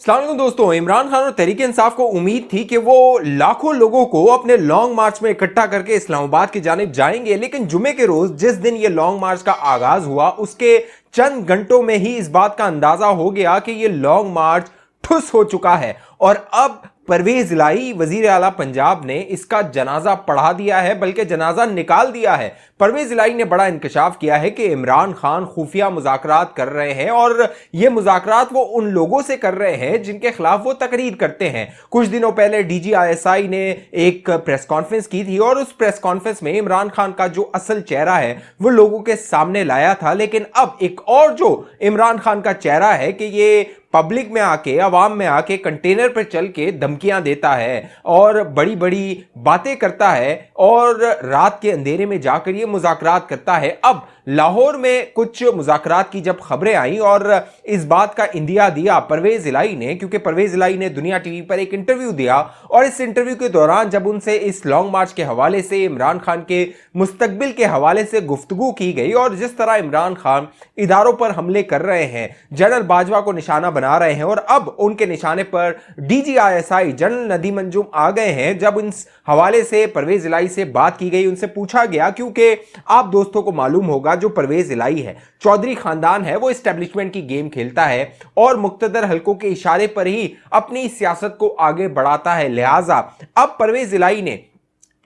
अस्सलाम वालेकुम दोस्तों। इमरान खान और तहरीक इंसाफ को उम्मीद थी कि वो लाखों लोगों को अपने लॉन्ग मार्च में इकट्ठा करके इस्लामाबाद की जानिब जाएंगे, लेकिन जुमे के रोज जिस दिन ये लॉन्ग मार्च का आगाज हुआ उसके चंद घंटों में ही इस बात का अंदाजा हो गया कि ये लॉन्ग मार्च ठुस हो चुका है और अब परवेज इलाही वजीर आला पंजाब ने इसका जनाजा पढ़ा दिया है, बल्कि जनाजा निकाल दिया है। परवेज इलाही ने बड़ा इंकशाफ किया है कि इमरान खान खुफिया मुज़ाकरात कर रहे हैं और ये मुज़ाकरात वो उन लोगों से कर रहे हैं जिनके खिलाफ वो तकरीर करते हैं। कुछ दिनों पहले DGISI ने एक प्रेस कॉन्फ्रेंस की थी और उस प्रेस कॉन्फ्रेंस में इमरान खान का जो असल चेहरा है वो लोगों के सामने लाया था, लेकिन अब एक और जो इमरान खान का चेहरा है कि ये पब्लिक में आके, अवाम में आके कंटेनर पर चल के धमकियां देता है और बड़ी बड़ी बातें करता है और रात के अंधेरे में जाकर ये मुज़ाकरात करता है। अब लाहौर में कुछ मुज़ाकरात की जब खबरें आई और इस बात का इंदिया दिया परवेज इलाही ने, क्योंकि परवेज इलाही ने दुनिया टीवी पर एक इंटरव्यू दिया और इस इंटरव्यू के दौरान जब उनसे इस लॉन्ग मार्च के हवाले से, इमरान खान के मुस्तकबिल के हवाले से गुफ्तगू की गई और जिस तरह इमरान खान इदारों पर हमले कर रहे हैं, जनरल बाजवा को निशाना बना रहे हैं और अब उनके निशाने पर DGISI जनरल नदीम अंजुम आ गए हैं। जब इस हवाले से परवेज इलाही से बात की गई, उनसे पूछा गया, क्योंकि आप दोस्तों को मालूम होगा जो परवेज इलाही है, चौधरी खानदान है, वो एस्टेब्लिशमेंट की गेम खेलता है और मुक्तदर हलकों के इशारे पर ही अपनी सियासत को आगे बढ़ाता है। लिहाजा अब परवेज इलाही ने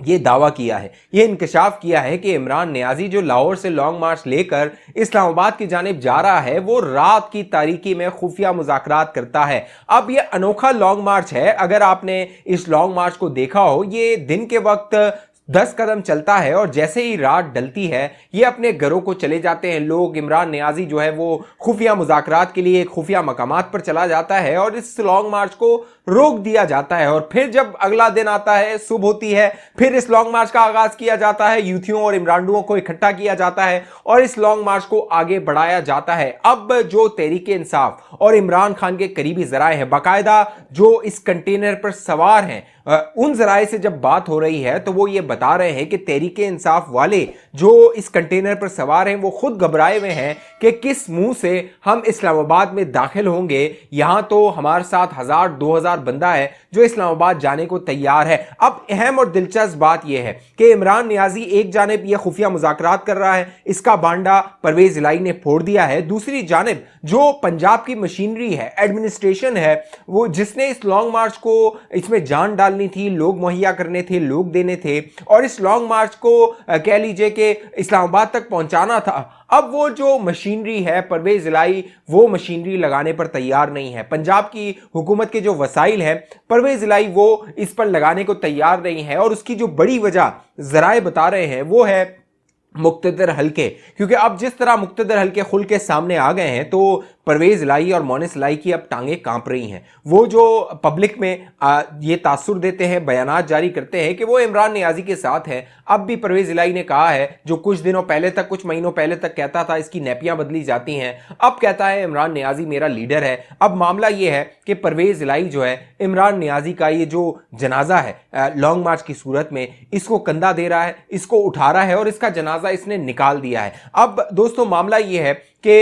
ये दावा किया है, ये इंकशाफ किया है कि इमरान नियाजी जो लाहौर से लॉन्ग मार्च लेकर इस्लामाबाद की जानिब जा रहा है वो रात की तारीकी में खुफिया मुज़ाकरात करता है। अब ये अनोखा लॉन्ग मार्च है। अगर आपने इस लॉन्ग मार्च को देखा हो, ये दिन के वक्त 10 कदम चलता है और जैसे ही रात डलती है ये अपने घरों को चले जाते हैं लोग। इमरान नियाजी जो है वो खुफिया मुज़ाकरात के लिए खुफिया मकामात पर चला जाता है और इस लॉन्ग मार्च को रोक दिया जाता है और फिर जब अगला दिन आता है, सुबह होती है, फिर इस लॉन्ग मार्च का आगाज किया जाता है, यूथियों और इमरानडुओं को इकट्ठा किया जाता है और इस लॉन्ग मार्च को आगे बढ़ाया जाता है। अब जो तहरीक इंसाफ और इमरान खान के करीबी जराए हैं, बाकायदा जो इस कंटेनर पर सवार हैं, उन जराए से जब बात हो रही है तो वो ये बता रहे हैं कि तहरीक इंसाफ वाले जो इस कंटेनर पर सवार हैं वो खुद घबराए हुए हैं कि किस मुंह से हम इस्लामाबाद में दाखिल होंगे। यहां तो हमारे साथ 1000-2000 बंदा है जो इस्लामाबाद जाने को तैयार है। अब अहम और दिलचस्प बात यह है कि इमरान नियाजी एक जानिब यह खुफिया मुज़ाकरात कर रहा है, इसका बांडा परवेज इलाही ने फोड़ दिया है। दूसरी जानिब जो पंजाब की मशीनरी है, एडमिनिस्ट्रेशन है, वो जिसने इस लॉन्ग मार्च को इसमें जान डालनी थी, लोग मुहैया करने थे, लोग देने थे और इस लॉन्ग मार्च को कह लीजिए कि इस्लामाबाद तक पहुंचाना था, अब वो जो मशीनरी है परवेज इलाही वो मशीनरी लगाने पर तैयार नहीं है। पंजाब की हुकूमत के जो वसाइल हैं परवेज इलाही वो इस पर लगाने को तैयार नहीं है और उसकी जो बड़ी वजह जराए बता रहे हैं वो है मुक्तदर हल्के, क्योंकि अब जिस तरह मुक्तदर हल्के खुल के सामने आ गए हैं तो परवेज इलाही और मोनिस इलाही की अब टांगें कांप रही हैं। वो जो पब्लिक में ये तासुर देते हैं, बयानात जारी करते हैं कि वो इमरान नियाजी के साथ हैं। अब भी परवेज इलाही ने कहा है, जो कुछ दिनों पहले तक, कुछ महीनों पहले तक कहता था इसकी नैपियां बदली जाती हैं, अब कहता है इमरान नियाजी मेरा लीडर है। अब मामला ये है कि परवेज इलाही जो है इमरान नियाजी का ये जो जनाजा है लॉन्ग मार्च की सूरत में, इसको कंधा दे रहा है, इसको उठा रहा है और इसका जनाजा इसने निकाल दिया है। अब दोस्तों मामला ये है कि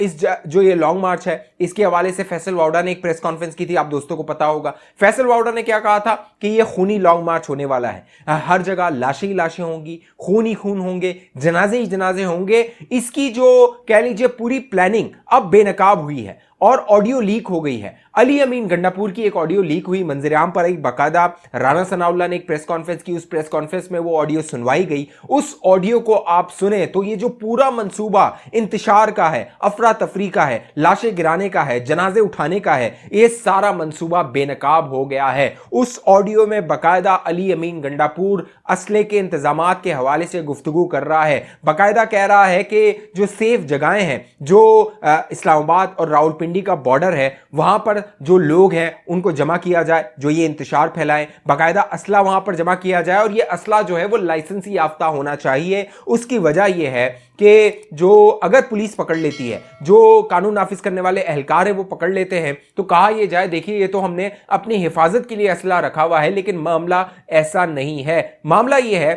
इस जो ये लॉन्ग मार्च है इसके हवाले से फैसल वाउडा ने एक प्रेस कॉन्फ्रेंस की थी, आप दोस्तों को पता होगा। फैसल वाउडा ने क्या कहा था कि ये खूनी लॉन्ग मार्च होने वाला है, हर जगह लाशें ही लाशें होंगी, खून ही खून होंगे, जनाजे ही जनाजे होंगे। इसकी जो कह लीजिए पूरी प्लानिंग अब बेनकाब हुई है और ऑडियो लीक हो गई है। अली अमीन गंडापुर की एक ऑडियो लीक हुई, मंजर-ए-आम पर एक बाकायदा राना सनाउल्लाह ने एक प्रेस कॉन्फ्रेंस की, उस प्रेस कॉन्फ्रेंस में वो ऑडियो सुनवाई गई। उस ऑडियो को आप सुने तो ये जो पूरा मंसूबा इंतशार का है, अफरा तफरी का है, लाशें गिराने का है, जनाजे उठाने का है, ये सारा मंसूबा बेनकाब हो गया है। उस ऑडियो में बाकायदा अली अमीन गंडापुर असले के इंतजामात के हवाले से गुफ्तगू कर रहा है, बाकायदा कह रहा है कि जो सेफ जगहें हैं, जो इस्लामाबाद और रावलपिंडी का बॉर्डर है, वहां पर जो लोग हैं उनको जमा किया जाए जो ये इंतशार फैलाएं, बाकायदा असला वहां पर जमा किया जाए और ये असला जो है वो लाइसेंसी याफ्ता होना चाहिए। उसकी वजह यह है कि जो अगर पुलिस पकड़ लेती है, जो कानून नाफिज करने वाले एहलकार हैं वो पकड़ लेते हैं, तो कहा यह जाए देखिए ये तो हमने अपनी हिफाजत के लिए असला रखा हुआ है, लेकिन मामला ऐसा नहीं है। मामला यह है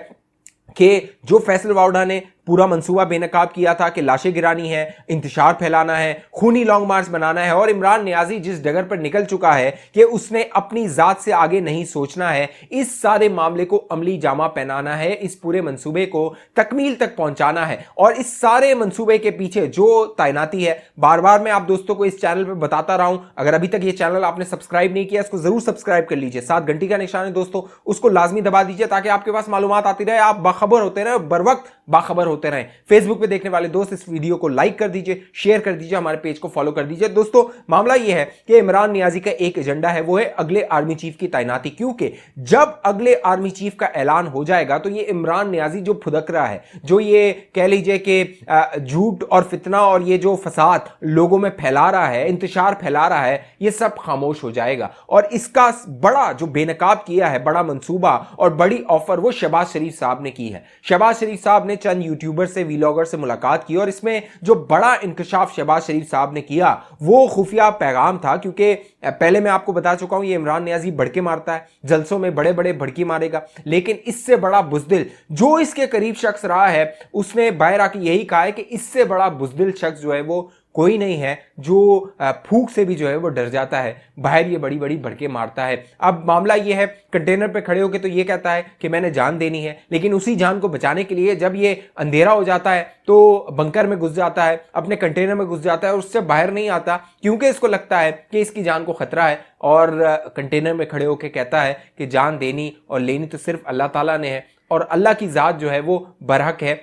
कि जो फैसल वाउडा ने पूरा मंसूबा बेनकाब किया था कि लाशें गिरानी है, इंतशार फैलाना है, खूनी लॉन्ग मार्च बनाना है। और इमरान नियाजी जिस डगर पर निकल चुका है कि उसने अपनी जात से आगे नहीं सोचना है, इस सारे मामले को अमली जामा पहनाना है, इस पूरे मंसूबे को तकमील तक पहुंचाना है। और इस सारे मंसूबे के पीछे जो तैनाती है, बार बार मैं आप दोस्तों को इस चैनल पर बताता रहा हूं, अगर अभी तक ये चैनल आपने सब्सक्राइब नहीं किया इसको जरूर सब्सक्राइब कर लीजिए, साथ घंटी का निशान है दोस्तों उसको लाजमी दबा दीजिए ताकि आपके पास मालूमात आती रहे, आप बाखबर होते रहे, बर वक्त बाखबर होते रहे। फेसबुक पे देखने वाले दोस्त इस वीडियो को लाइक कर दीजिए, शेयर कर दीजिए, हमारे पेज को फॉलो कर दीजिए। दोस्तों मामला यह है कि इमरान नियाजी का एक एजेंडा है, वो है अगले आर्मी चीफ की तैनाती, क्योंकि जब अगले आर्मी चीफ का ऐलान हो जाएगा तो ये इमरान नियाजी जो फुदक रहा है, जो ये कह लीजिए कि झूठ और फितना और ये जो फसाद लोगों में फैला रहा है, इंतशार फैला रहा है, ये सब खामोश हो जाएगा। और इसका बड़ा जो बेनकाब किया है, बड़ा मंसूबा और बड़ी ऑफर वो शहबाज शरीफ साहब ने की है। शहबाज शरीफ साहब ने चंद यूट्यूबर से, वीलॉगर से मुलाकात की और इसमें जो बड़ा इंकशाफ शहबाज शरीफ साहब ने किया वो खुफिया पैगाम था, क्योंकि पहले मैं आपको बता चुका हूं ये इमरान नियाजी भड़के मारता है, जलसों में बड़े बड़े भड़की मारेगा, लेकिन इससे बड़ा बुजदिल जो इसके करीब शख्स रहा है उसने बाहर आके यही कहा है कि इससे बड़ा बुजदिल शख्स जो है वो कोई नहीं है, जो फूंक से भी जो है वो डर जाता है, बाहर ये बड़ी बड़ी भड़के मारता है। अब मामला ये है, कंटेनर पे खड़े होकर तो ये कहता है कि मैंने जान देनी है, लेकिन उसी जान को बचाने के लिए जब ये अंधेरा हो जाता है तो बंकर में घुस जाता है, अपने कंटेनर में घुस जाता है और उससे बाहर नहीं आता, क्योंकि इसको लगता है कि इसकी जान को खतरा है। और कंटेनर में खड़े होकर कहता है कि जान देनी और लेनी तो सिर्फ अल्लाह ताला ने है और अल्लाह की जात जो है वो बरहक है।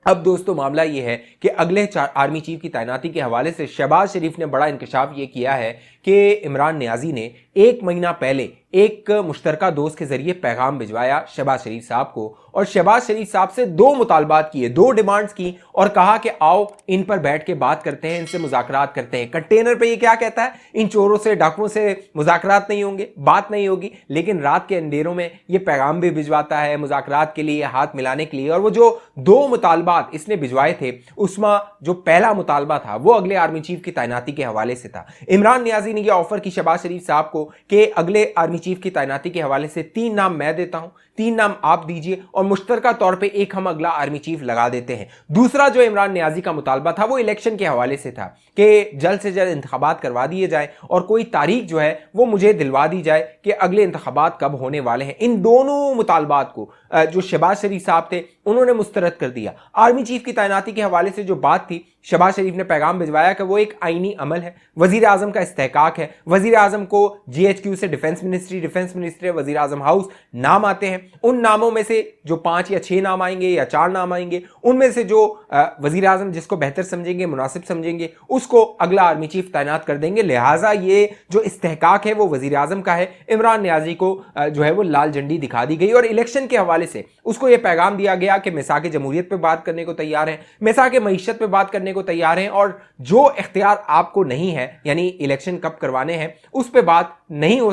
अब दोस्तों मामला यह है कि अगले आर्मी चीफ की तैनाती के हवाले से शहबाज शरीफ ने बड़ा इंकशाफ ये किया है कि इमरान नियाजी ने 1 महीना पहले एक मुश्तरका दोस्त के जरिए पैगाम भिजवाया शहबाज शरीफ साहब को और शहबाज शरीफ साहब से 2 मुतालबात किए, 2 डिमांड्स की और कहा कि आओ इन पर बैठ के बात करते हैं, इनसे मुज़ाकरात करते हैं। कंटेनर पे ये क्या कहता है, इन चोरों से, डाकुओं से मुज़ाकरात नहीं होंगे, बात नहीं होगी, लेकिन रात के अंधेरों में ये पैगाम भी भिजवाता है मुज़ाकरात के लिए, हाथ मिलाने के लिए। और वो जो 2 मुतालबात इसने भिजवाए थे उसमें जो पहला मुतालबा था वो अगले आर्मी चीफ की तैनाती के हवाले से था। इमरान नियाजी ने यह ऑफर की शहबाज शरीफ साहब को कि अगले आर्मी चीफ की तैनाती के हवाले से 3 नाम मैं देता हूं, 3 नाम आप दीजिए और मुश्तरका तौर पे एक हम अगला आर्मी चीफ लगा देते हैं। दूसरा जो इमरान नियाजी का मुतालबा था वो इलेक्शन के हवाले से था कि जल्द से जल्द इंतखाबात करवा दिए जाए और कोई तारीख जो है वो मुझे दिलवा दी जाए कि अगले इंतखाबात कब होने वाले हैं। इन दोनों मुतालबात को जो शहबाज शरीफ साहब थे उन्होंने मुस्तरद कर दिया। आर्मी चीफ की तैनाती के हवाले से जो बात थी, शहबाज शरीफ ने पैगाम भिजवाया कि वो एक आईनी अमल है, वजीर आजम का इस्तेहकाक है, वजीर आजम को GHQ से डिफेंस मिनिस्ट्री, वजीर आजम हाउस नाम आते हैं, उन नामों में से जो 5 या 6 नाम आएंगे या 4 नाम आएंगे, उनमें से जो वजीर आजम जिसको बेहतर समझेंगे, मुनासिब समझेंगे, उसको अगला आर्मी चीफ तैनात कर देंगे। लिहाजा ये जो इस्तेहकाक है वो वजीर आजम का है। इमरान नियाजी को जो है वो लाल झंडी दिखा दी गई और इलेक्शन के हवाले से उसको ये पैगाम दिया गया कि मिसाक जमहूरियत पे बात करने को तैयार है, मिसाक मईशत पे बात करने को तैयार हैं और जो इख्तियार आपको नहीं है, यानी इलेक्शन कब करवाने हैं उस पे बात नहीं हो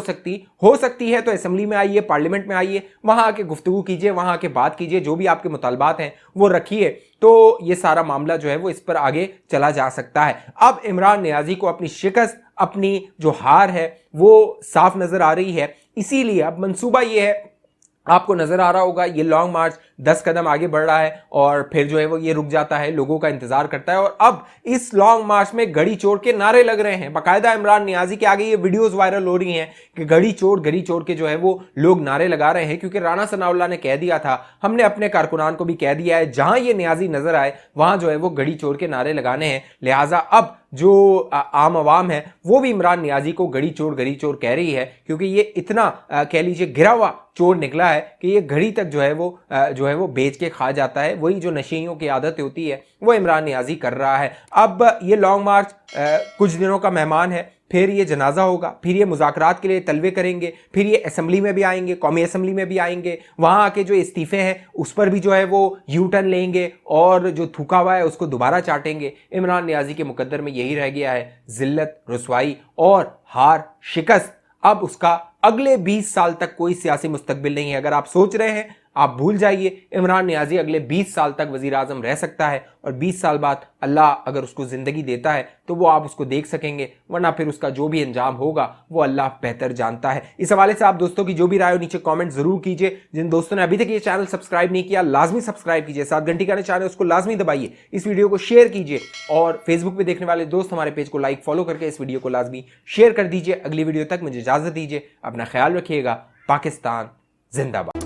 सकती है तो असेंबली में आइए, पार्लियामेंट में आइए, वहां आके गुफ्तगू कीजिए, वहां आके बात कीजिए, जो भी आपके मुतालबात हैं वो रखिए, तो ये सारा मामला जो है वो इस पर आगे चला जा सकता है। अब इमरान नियाजी को अपनी शिकस्त, अपनी जो हार है वो साफ नजर आ रही है, इसीलिए अब मंसूबा ये है, आपको नजर आ रहा होगा ये लॉन्ग मार्च 10 कदम आगे बढ़ रहा है और फिर जो है वो ये रुक जाता है, लोगों का इंतजार करता है और अब इस लॉन्ग मार्च में घड़ी चोर के नारे लग रहे हैं। बाकायदा इमरान नियाजी के आगे ये वीडियोस वायरल हो रही हैं कि घड़ी चोर के जो है वो लोग नारे लगा रहे हैं, क्योंकि राना सनाउल्लाह ने कह दिया था, हमने अपने कारकुनान को भी कह दिया है, जहां ये नियाजी नजर आए वहां जो है वो घड़ी चोर के नारे लगाने हैं। लिहाजा अब जो आम आवाम है वो भी इमरान नियाजी को घड़ी चोर कह रही है, क्योंकि ये इतना कह लीजिए गिरा हुआ चोर निकला है कि ये घड़ी तक जो है वो बेच के खा जाता है। वही जो नशेइयों की आदत होती है वो इमरान नियाजी कर रहा है। अब ये लॉन्ग मार्च कुछ दिनों का मेहमान है, फिर ये जनाजा होगा, फिर ये मुज़ाकरात के लिए तलवे करेंगे, फिर ये असेंबली में भी आएंगे, कौमी असेंबली में भी आएंगे, वहाँ आके जो इस्तीफ़े हैं उस पर भी जो है वो यू टर्न लेंगे और जो थूका हुआ है उसको दोबारा चाटेंगे। इमरान नियाजी के मुकद्दर में यही रह गया है, जिल्लत, रुसवाई और हार, शिकस्त। अब उसका अगले 20 साल तक कोई सियासी मुस्तकबिल नहीं है। अगर आप सोच रहे हैं आप भूल जाइए, इमरान नियाजी अगले 20 साल तक वजीर आजम रह सकता है और 20 साल बाद अल्लाह अगर उसको जिंदगी देता है तो वो आप उसको देख सकेंगे, वरना फिर उसका जो भी अंजाम होगा वो अल्लाह बेहतर जानता है। इस हवाले से आप दोस्तों की जो भी राय हो नीचे कमेंट जरूर कीजिए। जिन दोस्तों ने अभी तक ये चैनल सब्सक्राइब नहीं किया लाजमी सब्सक्राइब कीजिए, साथ घंटी का निशान है उसको लाजमी दबाइए, इस वीडियो को शेयर कीजिए और फेसबुक पे देखने वाले दोस्त हमारे पेज को लाइक फॉलो करके इस वीडियो को लाजमी शेयर कर दीजिए। अगली वीडियो तक मुझे इजाजत दीजिए, अपना ख्याल रखिएगा। पाकिस्तान जिंदाबाद।